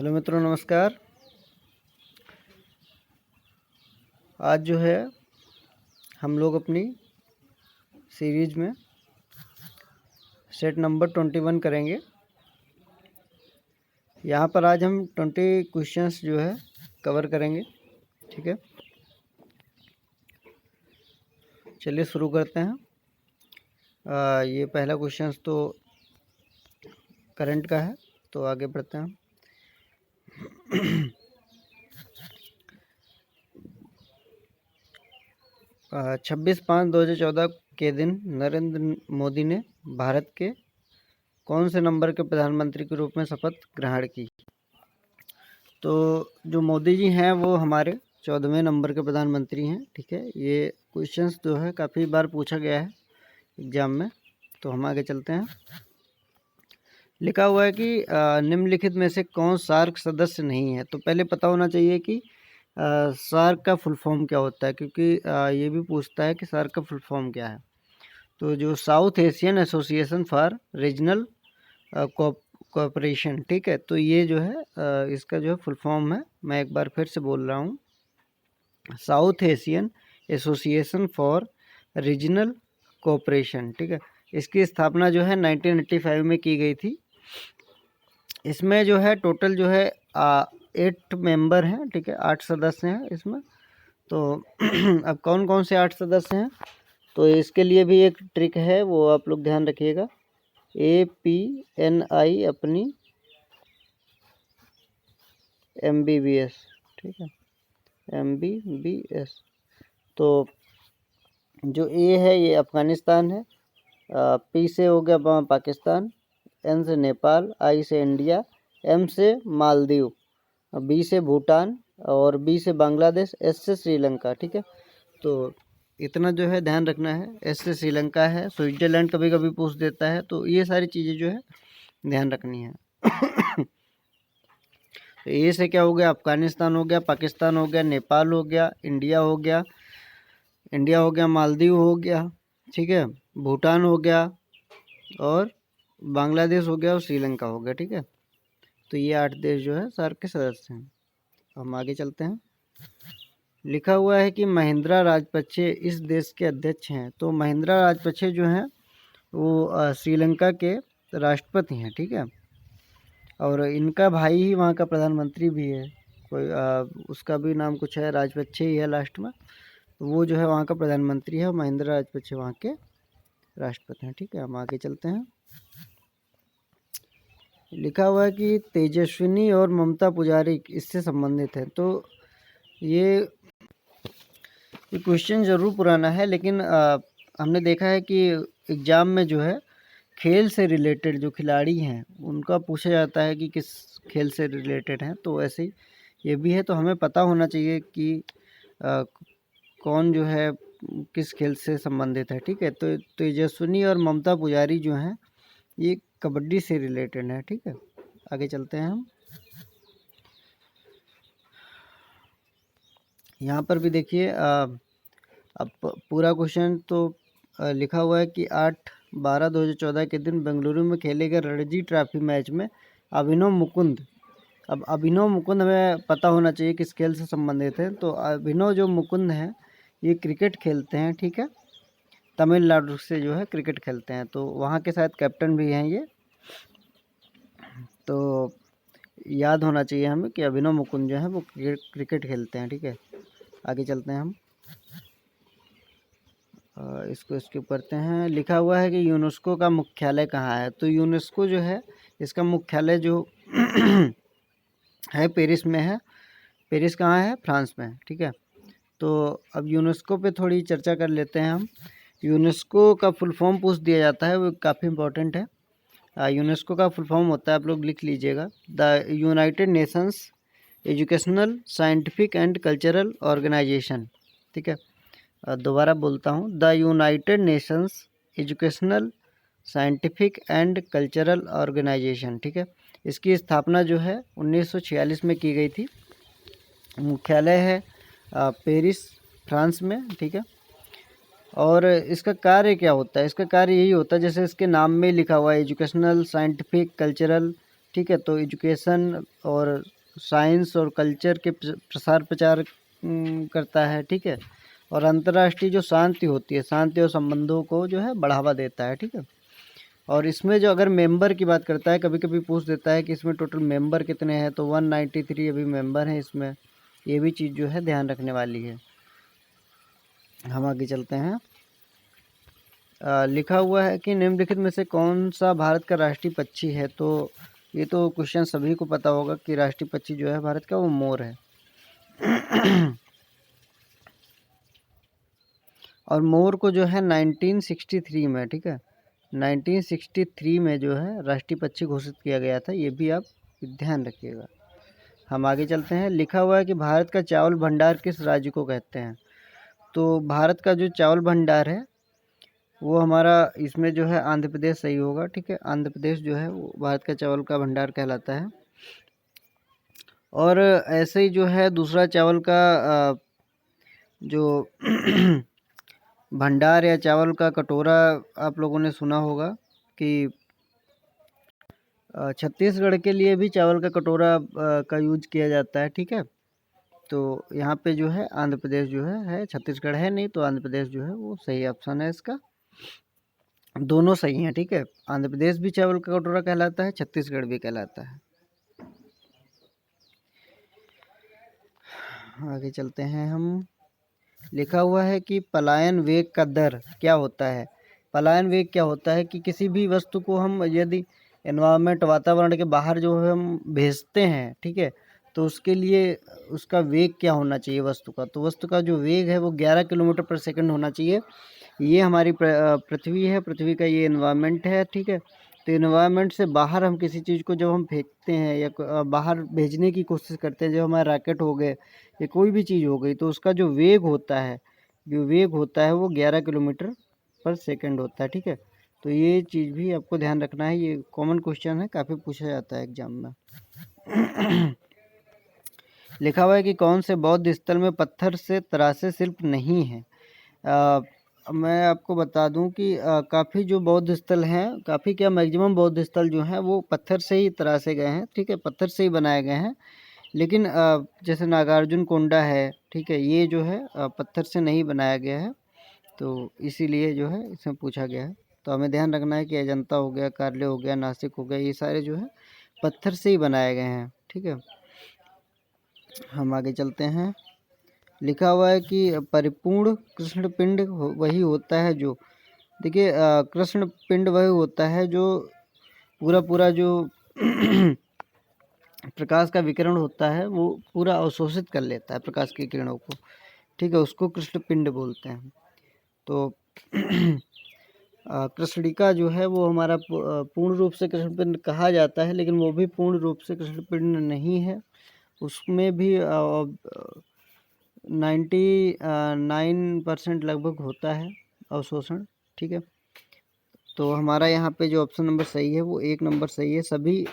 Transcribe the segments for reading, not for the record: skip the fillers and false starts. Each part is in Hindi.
हेलो मित्रों, नमस्कार। आज जो है हम लोग अपनी सीरीज में सेट नंबर 21 करेंगे। यहाँ पर आज हम 20 क्वेश्चंस जो है कवर करेंगे। ठीक है, चलिए शुरू करते हैं। ये पहला क्वेश्चंस तो करंट का है, तो आगे बढ़ते हैं। 26/5/2014 के दिन नरेंद्र मोदी ने भारत के कौन से नंबर के प्रधानमंत्री के रूप में शपथ ग्रहण की? तो जो मोदी जी हैं वो हमारे 14वें नंबर के प्रधानमंत्री हैं। ठीक है, ये क्वेश्चंस जो है काफ़ी बार पूछा गया है एग्जाम में, तो हम आगे चलते हैं। लिखा हुआ है कि निम्नलिखित में से कौन सार्क सदस्य नहीं है। तो पहले पता होना चाहिए कि सार्क का फुल फॉर्म क्या होता है, क्योंकि ये भी पूछता है कि सार्क का फुल फॉर्म क्या है। तो जो south Asian association for regional cooperation, ठीक है, तो ये जो है इसका जो है फुल फॉर्म है। मैं एक बार फिर से बोल रहा हूँ, south Asian association for regional cooperation. ठीक है, इसकी स्थापना जो है 1985 में की गई थी। इसमें जो है टोटल जो है 8 मेंबर हैं। ठीक है, 8 सदस्य हैं इसमें। तो अब कौन कौन से 8 सदस्य हैं, तो इसके लिए भी एक ट्रिक है, वो आप लोग ध्यान रखिएगा। APNI अपनी MBBS, ठीक है, MBBS। तो जो A है ये अफ़गानिस्तान है, P से हो गया पाकिस्तान, N से नेपाल, I से इंडिया, M से मालदीव, B से भूटान और B से बांग्लादेश, S से श्रीलंका। ठीक है, तो इतना जो है ध्यान रखना है। S से श्रीलंका है, स्विट्जरलैंड कभी कभी पूछ देता है, तो ये सारी चीज़ें जो है ध्यान रखनी है। तो ए से क्या हो गया, अफगानिस्तान हो गया, पाकिस्तान हो गया, नेपाल हो गया, इंडिया हो गया, मालदीव हो गया, ठीक है, भूटान हो गया और बांग्लादेश हो गया और श्रीलंका हो गया। ठीक है, तो ये 8 देश जो है सार्क के सदस्य हैं। हम आगे चलते हैं। लिखा हुआ है कि महिंद्रा राजपक्षे इस देश के अध्यक्ष हैं। तो महिंद्रा राजपक्षे जो हैं वो श्रीलंका के राष्ट्रपति हैं। ठीक है, और इनका भाई ही वहाँ का प्रधानमंत्री भी है। कोई उसका भी नाम कुछ है, राजपक्षे ही है लास्ट में। तो वो जो है वहाँ का प्रधानमंत्री है, महिंद्रा राजपक्षे वहाँ के राष्ट्रपति हैं। ठीक है, हम आगे चलते हैं। लिखा हुआ है कि तेजस्विनी और ममता पुजारी इससे संबंधित है। तो ये क्वेश्चन ज़रूर पुराना है, लेकिन हमने देखा है कि एग्ज़ाम में जो है खेल से रिलेटेड जो खिलाड़ी हैं उनका पूछा जाता है कि किस खेल से रिलेटेड हैं। तो ऐसे ही ये भी है, तो हमें पता होना चाहिए कि कौन जो है किस खेल से संबंधित है। ठीक है, तो तेजस्विनी और ममता पुजारी जो हैं ये कबड्डी से रिलेटेड है। ठीक है, आगे चलते हैं हम। यहाँ पर भी देखिए, अब पूरा क्वेश्चन तो लिखा हुआ है कि 8/12/2014 के दिन बेंगलुरु में खेले गए रणजी ट्रॉफी मैच में अभिनव मुकुंद, अब अभिनव मुकुंद हमें पता होना चाहिए किस खेल से संबंधित है। तो अभिनव जो मुकुंद हैं ये क्रिकेट खेलते हैं। ठीक है, तमिलनाडु से जो है क्रिकेट खेलते हैं, तो वहाँ के शायद कैप्टन भी हैं ये। तो याद होना चाहिए हमें कि अभिनव मुकुंद जो है वो क्रिकेट खेलते हैं। ठीक है, आगे चलते हैं हम। इसको स्किप करते हैं। लिखा हुआ है कि यूनेस्को का मुख्यालय कहाँ है। तो यूनेस्को जो है इसका मुख्यालय जो है पेरिस में है। पेरिस कहाँ है, फ्रांस में। ठीक है, तो अब यूनेस्को पे थोड़ी चर्चा कर लेते हैं हम। यूनेस्को का फुल फॉर्म पूछ दिया जाता है, वो काफ़ी इंपॉर्टेंट है। यूनेस्को का फुल फॉर्म होता है, आप लोग लिख लीजिएगा, the United Nations Educational Scientific and Cultural Organization. ठीक है, दोबारा बोलता हूँ, the United Nations Educational Scientific and Cultural Organization. ठीक है, इसकी स्थापना जो है 1946 में की गई थी। मुख्यालय है पेरिस, फ्रांस में। ठीक है, और इसका कार्य क्या होता है, इसका कार्य यही होता है जैसे इसके नाम में लिखा हुआ है, एजुकेशनल साइंटिफिक कल्चरल ठीक है। तो एजुकेशन और साइंस और कल्चर के प्रसार प्रचार करता है, ठीक है। और अंतर्राष्ट्रीय जो शांति होती है, शांति और संबंधों को जो है बढ़ावा देता है, ठीक है। और इसमें जो अगर मेंबर की बात करता है, कभी कभी पूछ देता है कि इसमें टोटल मेंबर कितने हैं, तो 193 अभी मेंबर हैं इसमें। ये भी चीज़ जो है ध्यान रखने वाली है। हम आगे चलते हैं। लिखा हुआ है कि निम्नलिखित में से कौन सा भारत का राष्ट्रीय पक्षी है। तो ये तो क्वेश्चन सभी को पता होगा कि राष्ट्रीय पक्षी जो है भारत का वो मोर है। और मोर को जो है 1963 में, ठीक है, 1963 में जो है राष्ट्रीय पक्षी घोषित किया गया था। ये भी आप ध्यान रखिएगा। हम आगे चलते हैं। लिखा हुआ है कि भारत का चावल भंडार किस राज्य को कहते हैं। तो भारत का जो चावल भंडार है वो हमारा इसमें जो है आंध्र प्रदेश सही होगा, ठीक है। आंध्र प्रदेश जो है वो भारत का चावल का भंडार कहलाता है। और ऐसे ही जो है दूसरा चावल का जो भंडार या चावल का कटोरा आप लोगों ने सुना होगा कि छत्तीसगढ़ के लिए भी चावल का कटोरा का यूज किया जाता है, ठीक है। तो यहाँ पे जो है आंध्र प्रदेश जो है छत्तीसगढ़ है नहीं, तो आंध्र प्रदेश जो है वो सही ऑप्शन है इसका। दोनों सही हैं, ठीक है। आंध्र प्रदेश भी चावल का कटोरा कहलाता है, छत्तीसगढ़ भी कहलाता है। आगे चलते हैं हम। लिखा हुआ है कि पलायन वेग का दर क्या होता है। पलायन वेग क्या होता है कि किसी भी वस्तु को हम यदि एनवायरनमेंट वातावरण के बाहर जो है हम भेजते हैं, ठीक है, तो उसके लिए उसका वेग क्या होना चाहिए वस्तु का। तो वस्तु का जो वेग है वो 11 किलोमीटर पर सेकंड होना चाहिए। ये हमारी पृथ्वी है, पृथ्वी का ये एनवायरनमेंट है, ठीक है। तो एनवायरनमेंट से बाहर हम किसी चीज़ को जब हम फेंकते हैं या बाहर भेजने की कोशिश करते हैं, जब हमारे रॉकेट हो गए या कोई भी चीज़ हो गई, तो उसका जो वेग होता है, वो 11 किलोमीटर पर सेकंड होता है, ठीक है। तो ये चीज़ भी आपको ध्यान रखना है। ये कॉमन क्वेश्चन है, काफ़ी पूछा जाता है एग्जाम में। लिखा हुआ है कि कौन से बौद्ध स्थल में पत्थर से तरासे शिल्प नहीं है। मैं आपको बता दूं कि काफ़ी जो बौद्ध स्थल हैं, काफ़ी क्या मैक्सिमम बौद्ध स्थल जो हैं वो पत्थर से ही तरासे गए हैं, ठीक है, पत्थर से ही बनाए गए हैं। लेकिन जैसे नागार्जुन कोंडा है, ठीक है, ये जो है पत्थर से नहीं बनाया गया है, तो इसीलिए जो है इसमें पूछा गया है। तो हमें ध्यान रखना है कि अजंता हो गया, कार्ले हो गया, नासिक हो गया, ये सारे जो है पत्थर से ही बनाए गए हैं, ठीक है। हम आगे चलते हैं। लिखा हुआ है कि परिपूर्ण कृष्ण पिंड वही होता है जो, देखिए कृष्ण पिंड वही होता है जो पूरा पूरा जो प्रकाश का विकिरण होता है वो पूरा अवशोषित कर लेता है प्रकाश की किरणों को, ठीक है, उसको कृष्ण पिंड बोलते हैं। तो कृष्णिका जो है वो हमारा पूर्ण रूप से कृष्ण पिंड कहा जाता है, लेकिन वो भी पूर्ण रूप से कृष्ण पिंड नहीं है। उसमें भी 99% लगभग होता है अवशोषण, ठीक है। तो हमारा यहाँ पे जो ऑप्शन नंबर सही है वो 1 नंबर सही है। सभी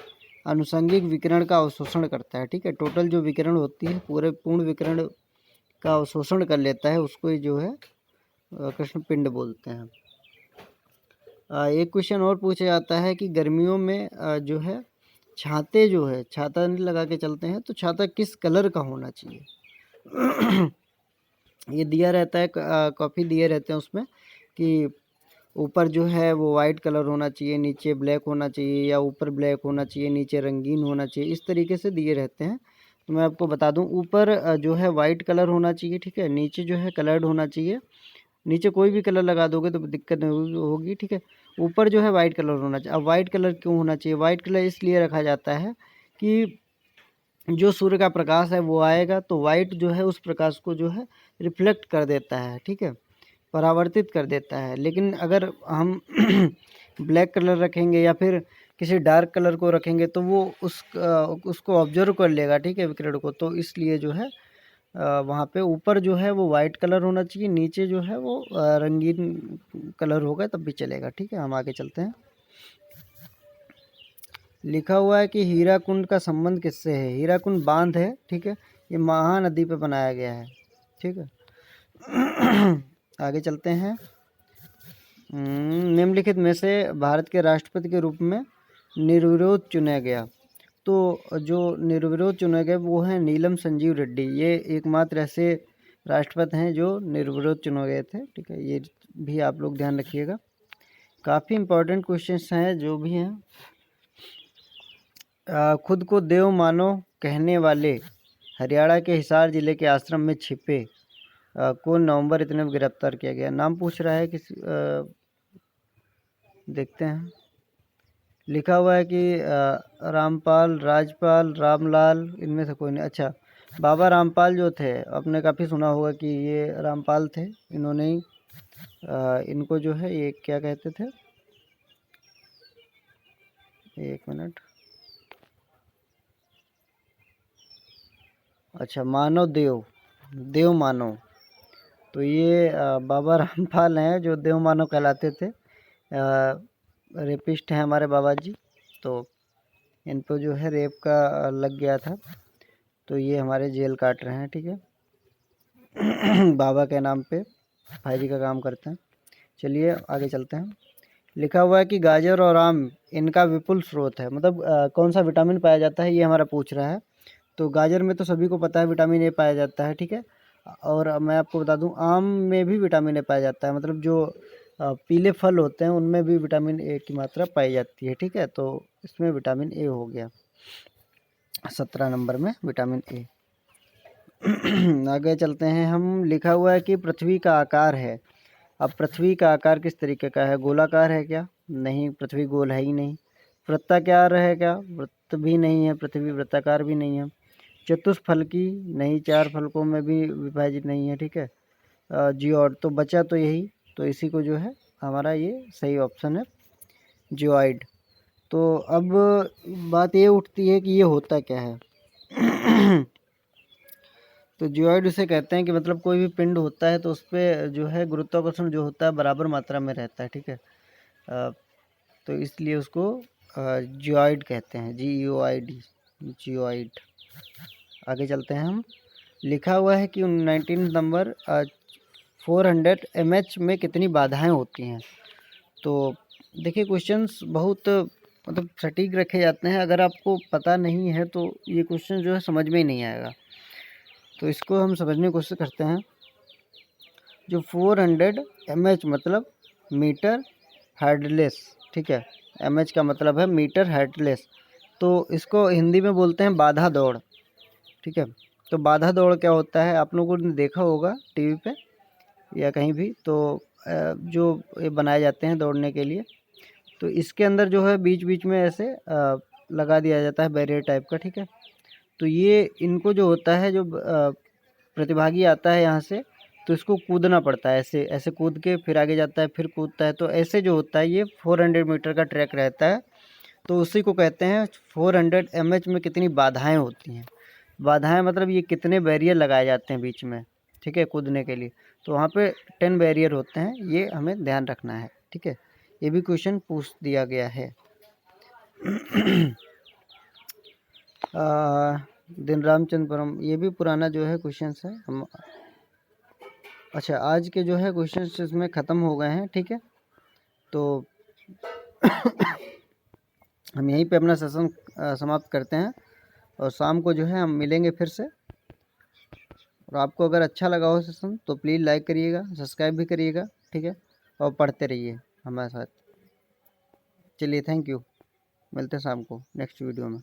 आनुषंगिक विकिरण का अवशोषण करता है, ठीक है। टोटल जो विकिरण होती है पूरे पूर्ण विकिरण का अवशोषण कर लेता है, उसको ही जो है कृष्ण पिंड बोलते हैं। एक क्वेश्चन और पूछा जाता है कि गर्मियों में जो है छाते जो है, छाता नहीं लगा के चलते हैं, तो छाता किस कलर का होना चाहिए। ये दिया रहता है, कॉपी दिए रहते हैं उसमें कि ऊपर जो है वो वाइट कलर होना चाहिए, नीचे ब्लैक होना चाहिए, या ऊपर ब्लैक होना चाहिए, नीचे रंगीन होना चाहिए, इस तरीके से दिए रहते हैं। तो मैं आपको बता दूं, ऊपर जो है वाइट कलर होना चाहिए, ठीक है, नीचे जो है कलर्ड होना चाहिए। नीचे कोई भी कलर लगा दोगे तो दिक्कत नहीं होगी, ठीक है। ऊपर जो है वाइट कलर होना चाहिए। अब वाइट कलर क्यों होना चाहिए? वाइट कलर इसलिए रखा जाता है कि जो सूर्य का प्रकाश है वो आएगा तो वाइट जो है उस प्रकाश को जो है रिफ्लेक्ट कर देता है, ठीक है, परावर्तित कर देता है। लेकिन अगर हम ब्लैक कलर रखेंगे या फिर किसी डार्क कलर को रखेंगे तो वो उसको ऑब्जर्व कर लेगा, ठीक है, विकिरण को। तो इसलिए जो है वहाँ पे ऊपर जो है वो वाइट कलर होना चाहिए, नीचे जो है वो रंगीन कलर होगा तब भी चलेगा, ठीक है। हम आगे चलते हैं। लिखा हुआ है कि हीराकुंड का संबंध किससे है। हीराकुंड बांध है, ठीक है, ये महानदी पे बनाया गया है, ठीक है। आगे चलते हैं। निम्नलिखित में से भारत के राष्ट्रपति के रूप में निर्विरोध चुना गया। तो जो निर्विरोध चुने गए वो हैं नीलम संजीव रेड्डी। ये एकमात्र ऐसे राष्ट्रपति हैं जो निर्विरोध चुने गए थे। ठीक है, ये भी आप लोग ध्यान रखिएगा। काफ़ी इम्पोर्टेंट क्वेश्चंस हैं जो भी हैं। खुद को देव मानो कहने वाले हरियाणा के हिसार जिले के आश्रम में छिपे को नवंबर इतने में गिरफ्तार किया गया। नाम पूछ रहा है किसी, देखते हैं। लिखा हुआ है कि रामपाल, राजपाल, रामलाल, इनमें से कोई नहीं। अच्छा, बाबा रामपाल जो थे, आपने काफ़ी सुना होगा कि ये रामपाल थे। इन्होंने ही इनको जो है ये क्या कहते थे, एक मिनट, अच्छा, मानव देव, देव मानव। तो ये बाबा रामपाल हैं जो देव मानव कहलाते थे। रेपिस्ट हैं हमारे बाबा जी। तो इन पर जो है रेप का लग गया था, तो ये हमारे जेल काट रहे हैं। ठीक है बाबा के नाम पे भाई जी का काम करते हैं। चलिए आगे चलते हैं। लिखा हुआ है कि गाजर और आम इनका विपुल स्रोत है। मतलब कौन सा विटामिन पाया जाता है, ये हमारा पूछ रहा है। तो गाजर में तो सभी को पता है विटामिन ए पाया जाता है। ठीक है, और मैं आपको बता दूं आम में भी विटामिन ए पाया जाता है। मतलब जो पीले फल होते हैं उनमें भी विटामिन ए की मात्रा पाई जाती है। ठीक है, तो इसमें विटामिन ए हो गया 17 नंबर में विटामिन ए। आगे चलते हैं हम। लिखा हुआ है कि पृथ्वी का आकार है। अब पृथ्वी का आकार किस तरीके का है? गोलाकार है क्या? नहीं, पृथ्वी गोल है ही नहीं। वृत्ताकार है क्या? वृत्त भी नहीं है। पृथ्वी वृत्ताकार भी नहीं है। चतुष्फलकी नहीं, 4 फलकों में भी विभाजित नहीं है। ठीक है, जियोड तो बचा तो यही, तो इसी को जो है हमारा ये सही ऑप्शन है, जियोइड। तो अब बात ये उठती है कि ये होता क्या है तो जियोइड उसे कहते हैं कि मतलब कोई भी पिंड होता है तो उस पर जो है गुरुत्वाकर्षण जो होता है बराबर मात्रा में रहता है। ठीक है, तो इसलिए उसको जियोइड कहते हैं, GEOID, जियोइड। आगे चलते हैं हम। लिखा हुआ है कि 19 नंबर 400 mH में कितनी बाधाएं होती हैं? तो देखिए क्वेश्चंस बहुत मतलब सटीक रखे जाते हैं। अगर आपको पता नहीं है तो ये क्वेश्चन जो है समझ में ही नहीं आएगा। तो इसको हम समझने की कोशिश करते हैं। जो 400 mH मतलब मीटर हेडलेस। ठीक है, mH का मतलब है मीटर हेडलेस। तो इसको हिंदी में बोलते हैं बाधा दौड़। ठीक है, तो बाधा दौड़ क्या होता है आप लोगों ने देखा होगा टीवी पे या कहीं भी। तो जो ये बनाए जाते हैं दौड़ने के लिए, तो इसके अंदर जो है बीच बीच में ऐसे लगा दिया जाता है बैरियर टाइप का। ठीक है, तो ये इनको जो होता है, जो प्रतिभागी आता है यहाँ से, तो इसको कूदना पड़ता है। ऐसे ऐसे कूद के फिर आगे जाता है, फिर कूदता है। तो ऐसे जो होता है ये 400 मीटर का ट्रैक रहता है। तो उसी को कहते हैं 400 mH में कितनी बाधाएं होती हैं। बाधाएं मतलब ये कितने बैरियर लगाए जाते हैं बीच में। ठीक है, कूदने के लिए। तो वहाँ पे 10 बैरियर होते हैं, ये हमें ध्यान रखना है। ठीक है, ये भी क्वेश्चन पूछ दिया गया है। दिन रामचंद्रपुरम, ये भी पुराना जो है क्वेश्चन है हम। अच्छा, आज के जो है क्वेश्चन इसमें ख़त्म हो गए हैं। ठीक है, तो हम यहीं पे अपना सेशन समाप्त करते हैं और शाम को जो है हम मिलेंगे फिर से। और आपको अगर अच्छा लगा हो सेशन तो प्लीज़ लाइक करिएगा, सब्सक्राइब भी करिएगा। ठीक है, और पढ़ते रहिए हमारे साथ। चलिए, थैंक यू। मिलते हैं शाम को नेक्स्ट वीडियो में।